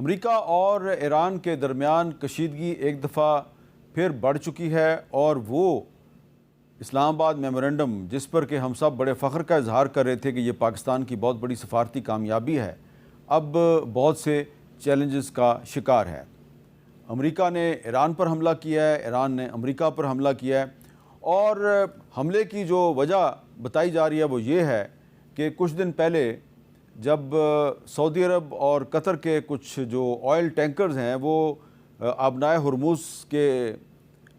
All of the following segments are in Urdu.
امریکہ اور ایران کے درمیان کشیدگی ایک دفعہ پھر بڑھ چکی ہے اور وہ اسلام آباد میمورنڈم جس پر کہ ہم سب بڑے فخر کا اظہار کر رہے تھے کہ یہ پاکستان کی بہت بڑی سفارتی کامیابی ہے، اب بہت سے چیلنجز کا شکار ہے۔ امریکہ نے ایران پر حملہ کیا ہے، ایران نے امریکہ پر حملہ کیا ہے، اور حملے کی جو وجہ بتائی جا رہی ہے وہ یہ ہے کہ کچھ دن پہلے جب سعودی عرب اور قطر کے کچھ جو آئل ٹینکرز ہیں وہ آبنائے ہرمز کے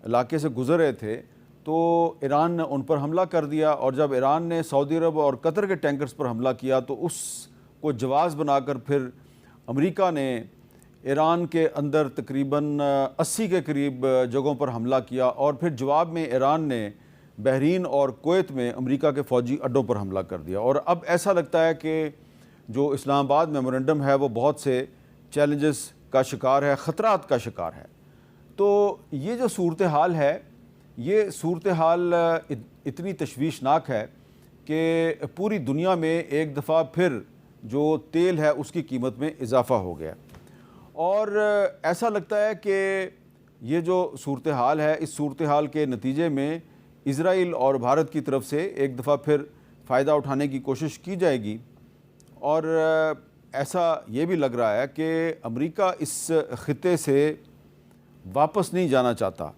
علاقے سے گزر رہے تھے تو ایران نے ان پر حملہ کر دیا، اور جب ایران نے سعودی عرب اور قطر کے ٹینکرز پر حملہ کیا تو اس کو جواز بنا کر پھر امریکہ نے ایران کے اندر تقریباً 80 کے قریب جگہوں پر حملہ کیا، اور پھر جواب میں ایران نے بحرین اور کویت میں امریکہ کے فوجی اڈوں پر حملہ کر دیا۔ اور اب ایسا لگتا ہے کہ جو اسلام آباد میمورنڈم ہے وہ بہت سے چیلنجز کا شکار ہے، خطرات کا شکار ہے۔ تو یہ جو صورتحال ہے، یہ صورتحال اتنی تشویشناک ہے کہ پوری دنیا میں ایک دفعہ پھر جو تیل ہے اس کی قیمت میں اضافہ ہو گیا، اور ایسا لگتا ہے کہ یہ جو صورتحال ہے اس صورتحال کے نتیجے میں اسرائیل اور بھارت کی طرف سے ایک دفعہ پھر فائدہ اٹھانے کی کوشش کی جائے گی، اور ایسا یہ بھی لگ رہا ہے کہ امریکہ اس خطے سے واپس نہیں جانا چاہتا۔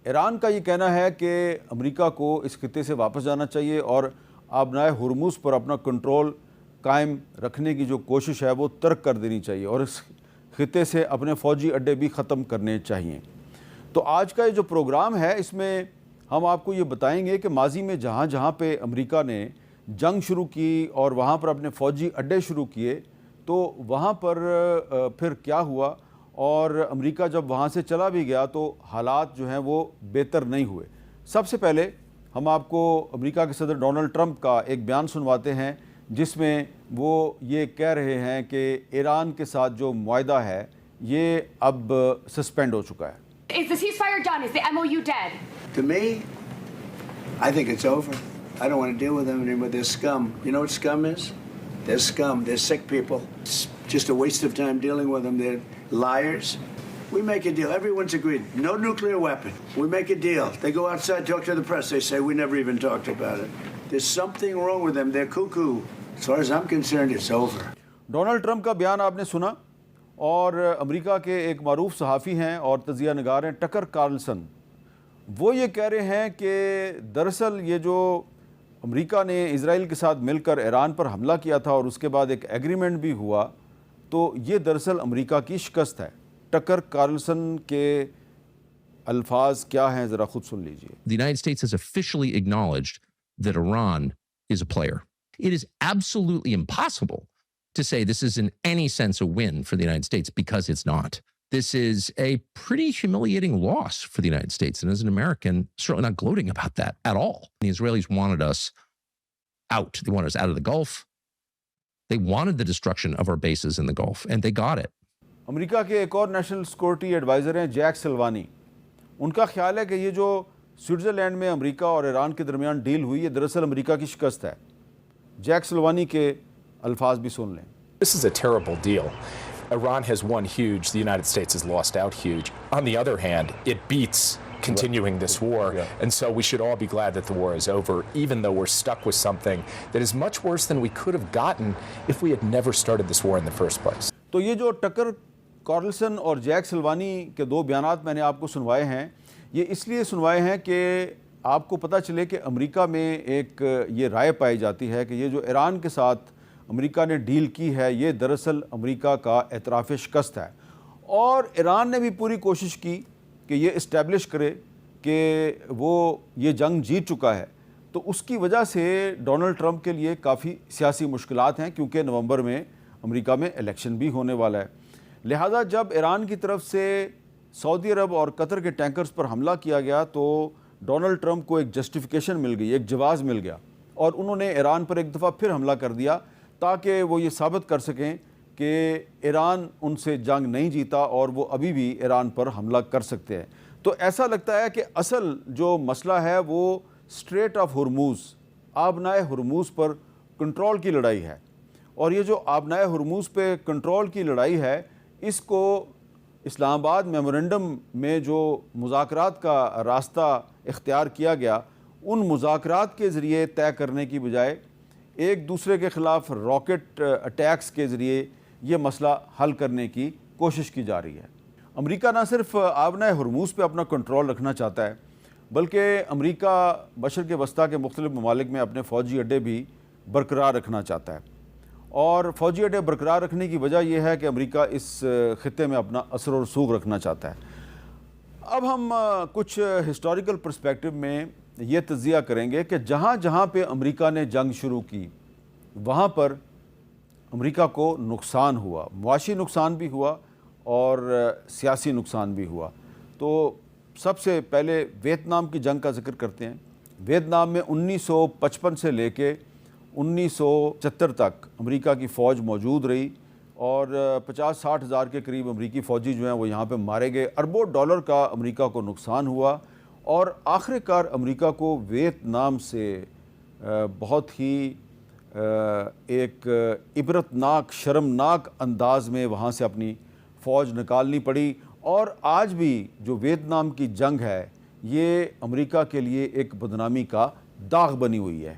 ایران کا یہ کہنا ہے کہ امریکہ کو اس خطے سے واپس جانا چاہیے اور آبنائے ہرمز پر اپنا کنٹرول قائم رکھنے کی جو کوشش ہے وہ ترک کر دینی چاہیے، اور اس خطے سے اپنے فوجی اڈے بھی ختم کرنے چاہیے۔ تو آج کا یہ جو پروگرام ہے اس میں ہم آپ کو یہ بتائیں گے کہ ماضی میں جہاں جہاں پہ امریکہ نے جنگ شروع کی اور وہاں پر اپنے فوجی اڈے شروع کیے تو وہاں پر پھر کیا ہوا، اور امریکہ جب وہاں سے چلا بھی گیا تو حالات جو ہیں وہ بہتر نہیں ہوئے۔ سب سے پہلے ہم آپ کو امریکہ کے صدر ڈونلڈ ٹرمپ کا ایک بیان سنواتے ہیں جس میں وہ یہ کہہ رہے ہیں کہ ایران کے ساتھ جو معاہدہ ہے یہ اب سسپینڈ ہو چکا ہے۔ Is the ceasefire done? Is the MOU dead? To me, I think it's over. I don't want to deal with them anymore. They're scum. You know what scum is? They're scum. They're sick people. It's just a waste of time dealing with them. They're liars. We make a deal. Everyone's agreed. No nuclear weapon. We make a deal. They go outside, talk to the press. They say, we never even talked about it. There's something wrong with them. They're cuckoo. As far as I'm concerned, it's over. Donald Trump کا بیان آپ نے سنا، اور امریکہ کے ایک معروف صحافی ہیں اور تجزیہ نگار ہیں ٹکر کارلسن، وہ یہ کہہ رہے ہیں کہ دراصل یہ جو امریکہ نے اسرائیل کے ساتھ مل کر ایران پر حملہ کیا تھا اور اس کے بعد ایک ایگریمنٹ بھی ہوا، تو یہ دراصل امریکہ کی شکست ہے۔ ٹکر کارلسن کے الفاظ کیا ہیں ذرا خود سن لیجئے۔ The United States has officially acknowledged that Iran is a player. It is absolutely impossible to say this is in any sense a win for the United States, because it's not. This is a pretty humiliating loss for the United States, and as an American, certainly not gloating about that at all. The Israelis wanted us out. They wanted us out of the Gulf. They wanted the destruction of our bases in the Gulf, and they got it. امریکہ کے ایک اور نیشنل سیکورٹی ایڈوائزر ہیں جیک سلوانی، ان کا خیال ہے کہ یہ جو سوئٹزرلینڈ میں امریکہ اور ایران کے درمیان ڈیل ہوئی یہ دراصل امریکہ کی شکست ہے۔ جیک سلوانی کے الفاظ بھی سن لیں۔ This is a terrible deal. Iran has won huge. The United States has lost out huge. On the other hand, it beats continuing this war. And so we should all be glad that the war is over, even though we're stuck with something that is much worse than we could have gotten if we had never started this war in the first place. تو یہ جو ٹکر کارلسن اور جیک سلوانی کے دو بیانات میں نے آپ کو سنوائے ہیں، یہ اس لیے سنوائے ہیں کہ آپ کو پتہ چلے کہ امریکہ میں ایک یہ رائے پائی جاتی ہے کہ یہ جو ایران کے ساتھ امریکہ نے ڈیل کی ہے یہ دراصل امریکہ کا اعتراف شکست ہے، اور ایران نے بھی پوری کوشش کی کہ یہ اسٹیبلش کرے کہ وہ یہ جنگ جیت چکا ہے۔ تو اس کی وجہ سے ڈونلڈ ٹرمپ کے لیے کافی سیاسی مشکلات ہیں، کیونکہ نومبر میں امریکہ میں الیکشن بھی ہونے والا ہے۔ لہذا جب ایران کی طرف سے سعودی عرب اور قطر کے ٹینکرز پر حملہ کیا گیا تو ڈونلڈ ٹرمپ کو ایک جسٹیفیکیشن مل گئی، ایک جواز مل گیا، اور انہوں نے ایران پر ایک دفعہ پھر حملہ کر دیا تاکہ وہ یہ ثابت کر سکیں کہ ایران ان سے جنگ نہیں جیتا اور وہ ابھی بھی ایران پر حملہ کر سکتے ہیں۔ تو ایسا لگتا ہے کہ اصل جو مسئلہ ہے وہ اسٹریٹ آف ہرمز، آبنائے ہرمز پر کنٹرول کی لڑائی ہے، اور یہ جو آبنائے ہرموز پہ کنٹرول کی لڑائی ہے، اس کو اسلام آباد میمورنڈم میں جو مذاکرات کا راستہ اختیار کیا گیا، ان مذاکرات کے ذریعے طے کرنے کی بجائے ایک دوسرے کے خلاف راکٹ اٹیکس کے ذریعے یہ مسئلہ حل کرنے کی کوشش کی جا رہی ہے۔ امریکہ نہ صرف آبنائے ہرموز پہ اپنا کنٹرول رکھنا چاہتا ہے، بلکہ امریکہ مشرق وسطیٰ کے مختلف ممالک میں اپنے فوجی اڈے بھی برقرار رکھنا چاہتا ہے، اور فوجی اڈے برقرار رکھنے کی وجہ یہ ہے کہ امریکہ اس خطے میں اپنا اثر و رسوخ رکھنا چاہتا ہے۔ اب ہم کچھ ہسٹوریکل پرسپیکٹو میں یہ تجزیہ کریں گے کہ جہاں جہاں پہ امریکہ نے جنگ شروع کی، وہاں پر امریکہ کو نقصان ہوا، معاشی نقصان بھی ہوا اور سیاسی نقصان بھی ہوا۔ تو سب سے پہلے ویتنام کی جنگ کا ذکر کرتے ہیں۔ ویتنام میں 1955 سے لے کے 1974 تک امریکہ کی فوج موجود رہی، اور 50-60 ہزار کے قریب امریکی فوجی جو ہیں وہ یہاں پہ مارے گئے۔ اربوں ڈالر کا امریکہ کو نقصان ہوا، اور آخر کار امریکہ کو ویتنام سے بہت ہی ایک عبرتناک، شرمناک انداز میں وہاں سے اپنی فوج نکالنی پڑی، اور آج بھی جو ویتنام کی جنگ ہے یہ امریکہ کے لیے ایک بدنامی کا داغ بنی ہوئی ہے۔